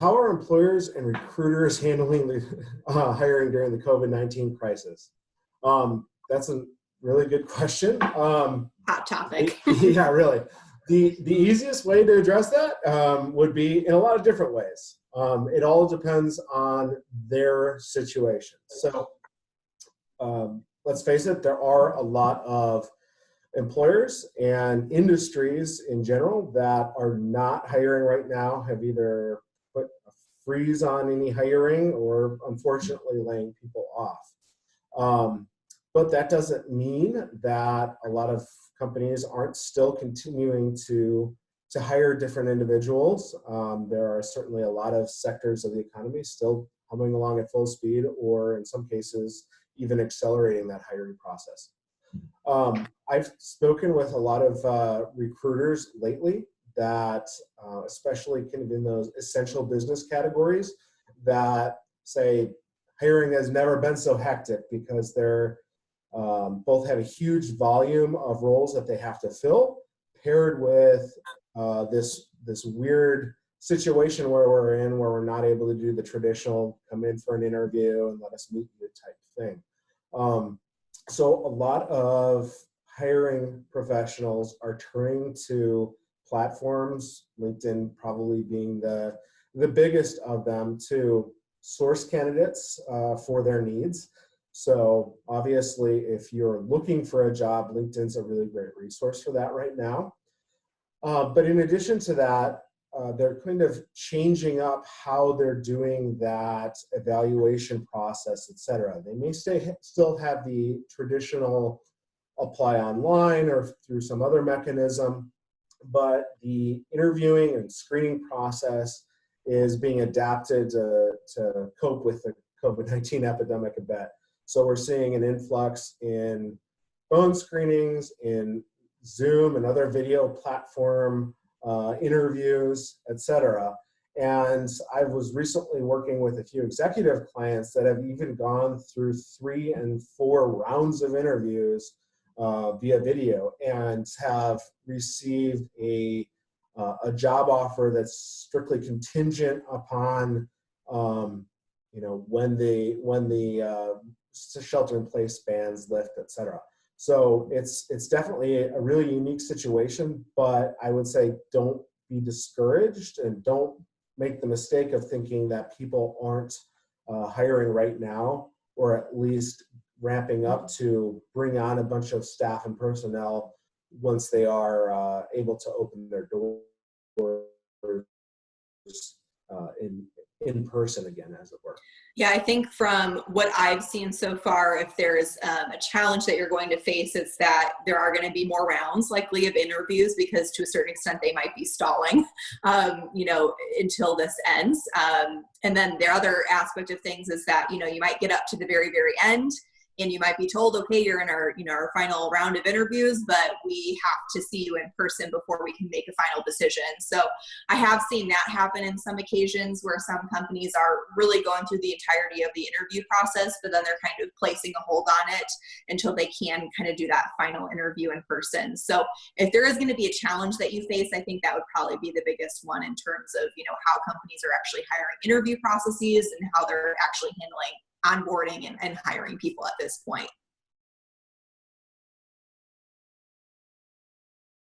how are employers and recruiters handling the hiring during the COVID-19 crisis? That's a really good question. Hot topic. Yeah, really. The easiest way to address that would be in a lot of different ways. It all depends on their situation. So let's face it, there are a lot of employers and industries in general that are not hiring right now, have either put a freeze on any hiring or unfortunately laying people off. But that doesn't mean that a lot of companies aren't still continuing to hire different individuals. There are certainly a lot of sectors of the economy still humming along at full speed, or in some cases, even accelerating that hiring process. I've spoken with a lot of recruiters lately that, especially kind of in those essential business categories, that say hiring has never been so hectic because they're both have a huge volume of roles that they have to fill, paired with this weird situation where we're not able to do the traditional come in for an interview and let us meet you type thing. So a lot of hiring professionals are turning to platforms, LinkedIn probably being the biggest of them, to source candidates for their needs. So obviously, if you're looking for a job, LinkedIn's a really great resource for that right now. But in addition to that, they're kind of changing up how they're doing that evaluation process, et cetera. They may still have the traditional apply online or through some other mechanism, but the interviewing and screening process is being adapted to cope with the COVID-19 epidemic a bit. So we're seeing an influx in phone screenings, in Zoom and other video platform interviews, etc. And I was recently working with a few executive clients that have even gone through 3 and 4 rounds of interviews via video and have received a job offer that's strictly contingent upon when the shelter-in-place bans lift, etc. So it's definitely a really unique situation, but I would say don't be discouraged and don't make the mistake of thinking that people aren't hiring right now, or at least ramping up to bring on a bunch of staff and personnel once they are able to open their doors in person again, as it were. Yeah, I think from what I've seen so far, if there's a challenge that you're going to face, it's that there are going to be more rounds likely of interviews, because to a certain extent they might be stalling, until this ends. And then the other aspect of things is that, you might get up to the very, very end, and you might be told, okay, you're in our final round of interviews, but we have to see you in person before we can make a final decision. So I have seen that happen in some occasions where some companies are really going through the entirety of the interview process, but then they're kind of placing a hold on it until they can kind of do that final interview in person. So if there is going to be a challenge that you face, I think that would probably be the biggest one in terms of, how companies are actually hiring interview processes and how they're actually handling onboarding and hiring people at this point.